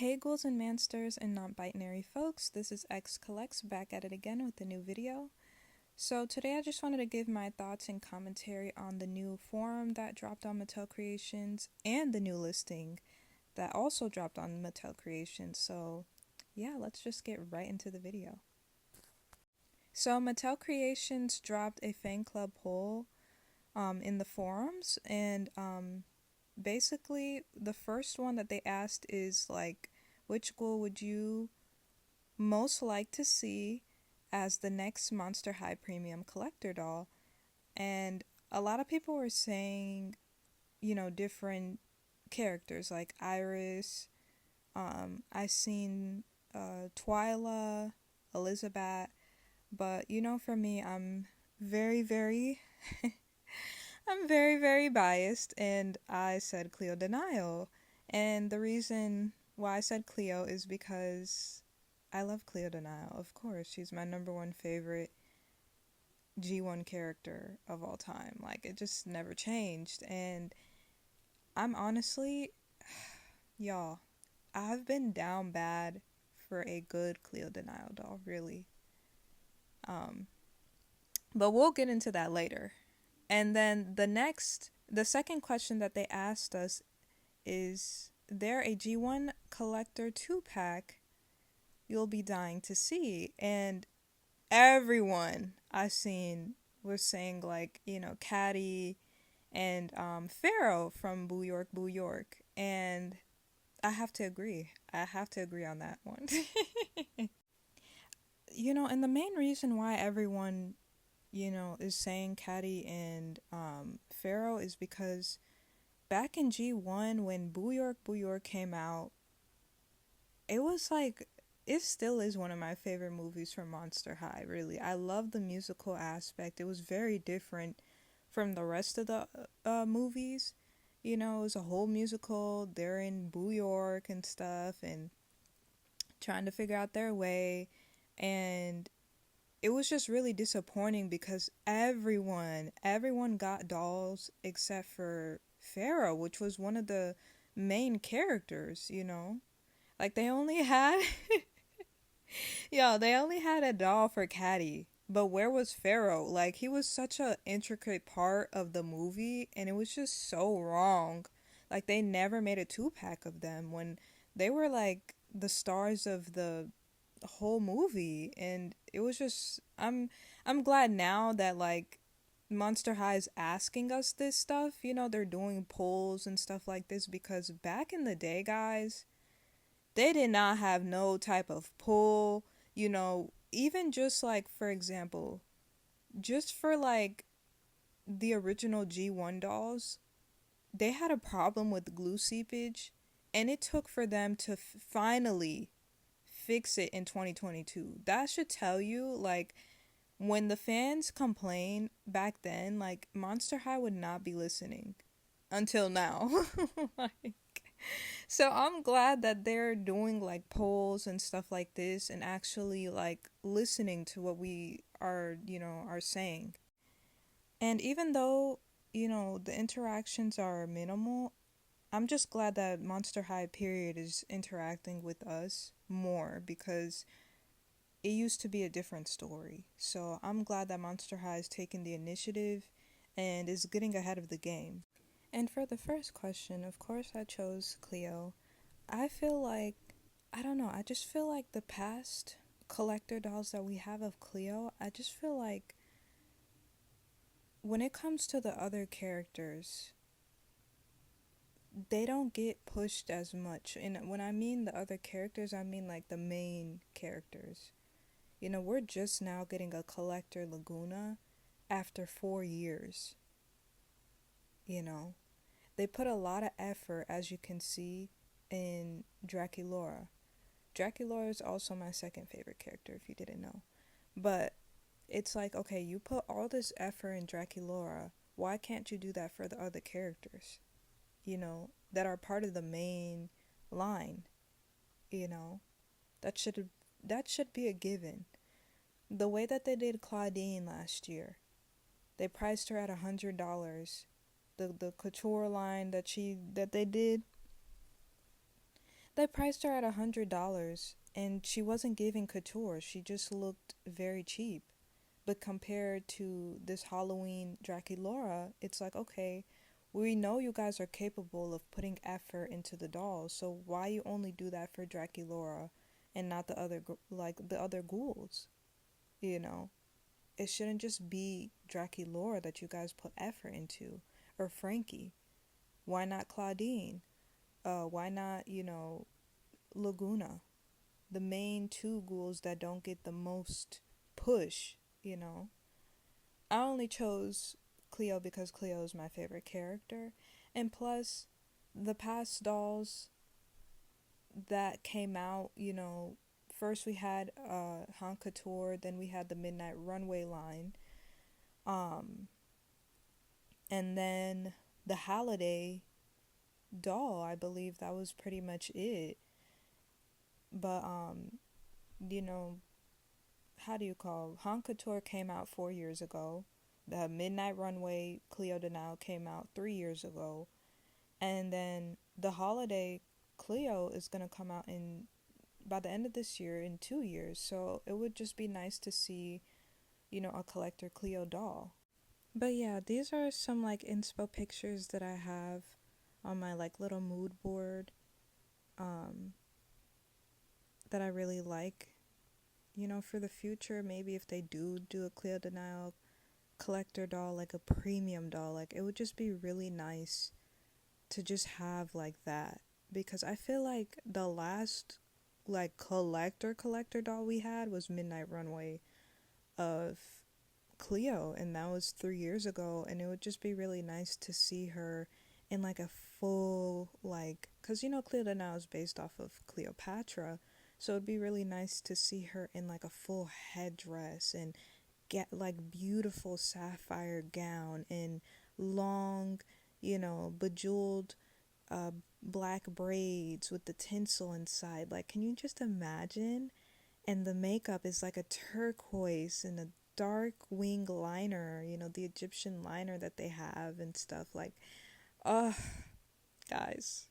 Hey ghouls and mansters and non-binary folks, this is X Collects back at it again with a new video. So today I just wanted to give my thoughts and commentary on the new forum that dropped on Mattel Creations and the new listing that also dropped on Mattel Creations. So yeah, let's just get right into the video. So Mattel Creations dropped a fan club poll in the forums, and basically the first one that they asked is like, which ghoul would you most like to see as the next Monster High Premium Collector doll? And a lot of people were saying, different characters like Iris. I seen Twyla, Elizabeth, but for me, I'm very, very I'm very, very biased, and I said Cleo de Nile. And the reason why I said Cleo is because I love Cleo de Nile, of course. She's my number one favorite G1 character of all time. Like, it just never changed. And I'm honestly, y'all, I've been down bad for a good Cleo de Nile doll, really. But we'll get into that later. And then the second question that they asked us is there a G1 collector 2-pack you'll be dying to see? And everyone I've seen was saying like, Caddy and Pharaoh from Boo York, Boo York. And I have to agree. I have to agree on that one. And the main reason why everyone is saying Caddy and Pharaoh is because back in G1 when Boo York came out, it was like, it still is one of my favorite movies from Monster High, really. I love the musical aspect. It was very different from the rest of the movies. It was a whole musical. They're in Boo York and stuff and trying to figure out their way. And it was just really disappointing because everyone got dolls except for Pharaoh, which was one of the main characters, Like they only had they only had a doll for Caddy. But where was Pharaoh? Like, he was such an intricate part of the movie, and it was just so wrong. Like, they never made a 2-pack of them when they were like the stars of the whole movie. And it was just, I'm glad now that like Monster High is asking us this stuff. They're doing polls and stuff like this, because back in the day, guys, they did not have no type of pull. Even just like, for example, just for like the original G1 dolls, they had a problem with glue seepage, and it took for them to finally fix it in 2022. That should tell you, like, when the fans complain back then, like, Monster High would not be listening until now. Like, so I'm glad that they're doing like polls and stuff like this and actually like listening to what we are saying. And even though, the interactions are minimal, I'm just glad that Monster High period is interacting with us more, because it used to be a different story. So I'm glad that Monster High is taking the initiative and is getting ahead of the game. And for the first question, of course I chose Cleo. I feel like, I don't know, I just feel like the past collector dolls that we have of Cleo, I just feel like when it comes to the other characters, they don't get pushed as much. And when I mean the other characters, I mean like the main characters. We're just now getting a collector Laguna after 4 years. They put a lot of effort, as you can see, in Draculaura. Draculaura is also my second favorite character, if you didn't know. But it's like, okay, you put all this effort in Draculaura, why can't you do that for the other characters? That are part of the main line. That should be a given. The way that they did Clawdeen last year, they priced her at $100. The couture line that they did, They priced her at $100, and she wasn't giving couture. She just looked very cheap. But compared to this Halloween Draculaura, it's like, okay, we know you guys are capable of putting effort into the dolls, so why you only do that for Draculaura and not the other like the other ghouls? You know, it shouldn't just be Draculaura that you guys put effort into, or Frankie. Why not Clawdeen? Why not, Laguna? The main two ghouls that don't get the most push, you know. I only chose Cleo because Cleo is my favorite character. And plus, the past dolls that came out, first we had Han Couture, then we had the Midnight Runway line. Um, and then the Holiday doll, I believe that was pretty much it. But, you know, how do you call Han Couture came out 4 years ago. The Midnight Runway Cleo de Nile came out 3 years ago. And then the Holiday Cleo is gonna come out in by the end of this year in 2 years. So it would just be nice to see, a collector Cleo doll. But yeah, these are some like inspo pictures that I have on my like little mood board um that I really like. For the future, maybe if they do a Cleo de Nile collector doll, like a premium doll, like it would just be really nice to just have like that, because I feel like the last like collector doll we had was Midnight Runway of Cleo, and that was 3 years ago, and it would just be really nice to see her in like a full like, because Cleo de Nile is based off of Cleopatra, so it'd be really nice to see her in like a full headdress and get like beautiful sapphire gown and long, bejeweled uh, black braids with the tinsel inside. Like, can you just imagine? And the makeup is like a turquoise and a dark wing liner, the Egyptian liner that they have and stuff. Like, oh, guys.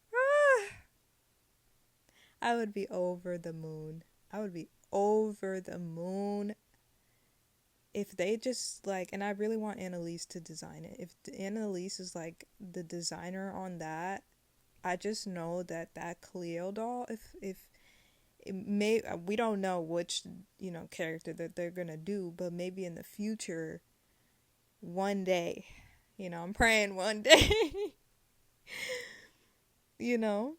I would be over the moon. I would be over the moon if they just like, and I really want Annalise to design it. If Annalise is like the designer on that, I just know that that Cleo doll, if it may, we don't know which character that they're gonna do, but maybe in the future, one day, I'm praying one day, you know,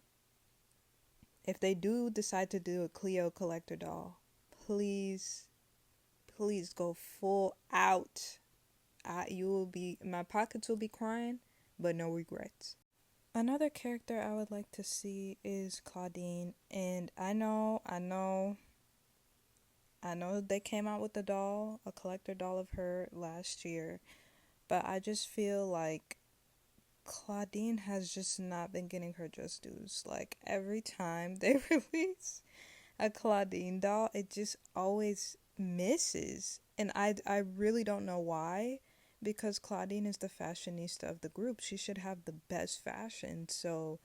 if they do decide to do a Cleo collector doll, please, please go full out. My pockets will be crying, but no regrets. Another character I would like to see is Clawdeen, and I know they came out with a doll, a collector doll of her last year, but I just feel like Clawdeen has just not been getting her just dues. Like every time they release a Clawdeen doll, it just always misses, and I really don't know why. Because Clawdeen is the fashionista of the group, she should have the best fashion. So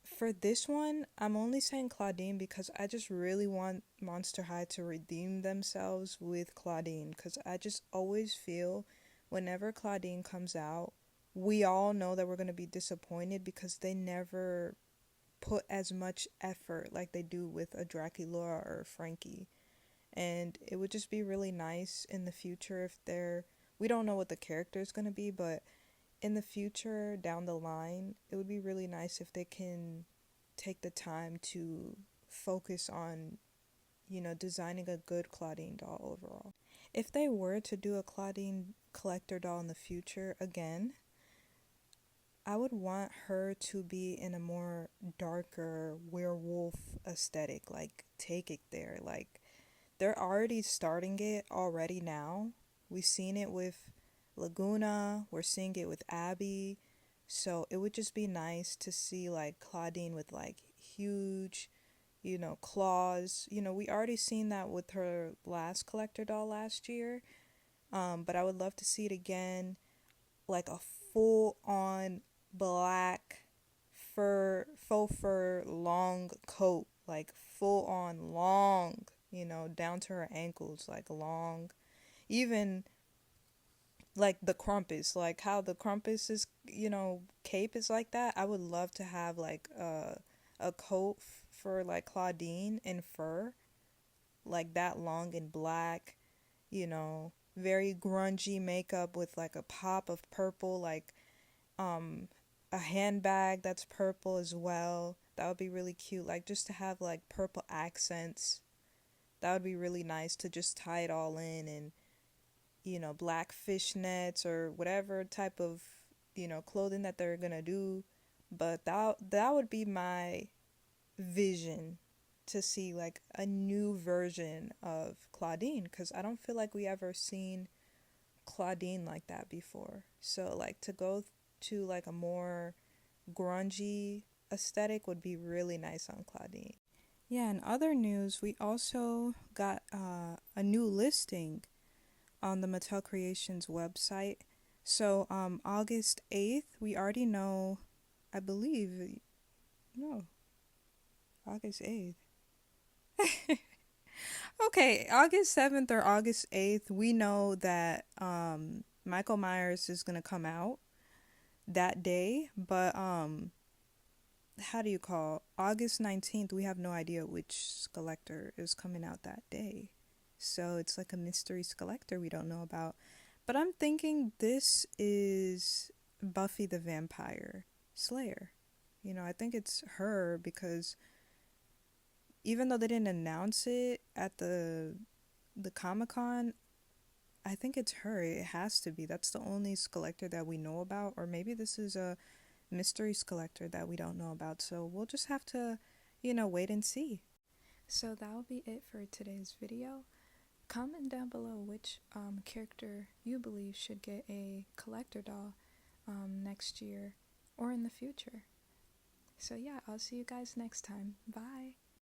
for this one, I'm only saying Clawdeen because I just really want Monster High to redeem themselves with Clawdeen. Because I just always feel whenever Clawdeen comes out, we all know that we're going to be disappointed because they never put as much effort like they do with a Draculaura or a Frankie. And it would just be really nice in the future if we don't know what the character is going to be, but in the future, down the line, it would be really nice if they can take the time to focus on, designing a good Clawdeen doll overall. If they were to do a Clawdeen collector doll in the future again, I would want her to be in a more darker werewolf aesthetic, like take it there. Like they're already starting it already now. We've seen it with Laguna, we're seeing it with Abby. So it would just be nice to see like Clawdeen with like huge, claws. We already seen that with her last collector doll last year. But I would love to see it again, like a full on black faux fur long coat, like full on long, down to her ankles, like long. Even like the Krampus, like how the Krampus is, cape is like that. I would love to have like a coat for like Clawdeen in fur, like that long and black, very grungy makeup with like a pop of purple, like um a handbag that's purple as well. That would be really cute. Like just to have like purple accents. That would be really nice to just tie it all in and black fishnets or whatever type of, clothing that they're gonna do. But that would be my vision to see like a new version of Clawdeen because I don't feel like we ever seen Clawdeen like that before. So like to go to like a more grungy aesthetic would be really nice on Clawdeen. Yeah, in other news, we also got a new listing on the Mattel Creations website. So, August 8th, we already know, I believe, no, August 8th. Okay, August 7th or August 8th, we know that Michael Myers is going to come out that day, but how do you call August 19th, we have no idea which Skeletor is coming out that day. So it's like a mystery Skeletor we don't know about. But I'm thinking this is Buffy the Vampire Slayer. I think it's her because even though they didn't announce it at the Comic-Con, I think it's her. It has to be. That's the only Skeletor that we know about. Or maybe this is a mystery Skeletor that we don't know about. So we'll just have to, wait and see. So that'll be it for today's video. Comment down below which character you believe should get a collector doll next year or in the future. So yeah, I'll see you guys next time. Bye!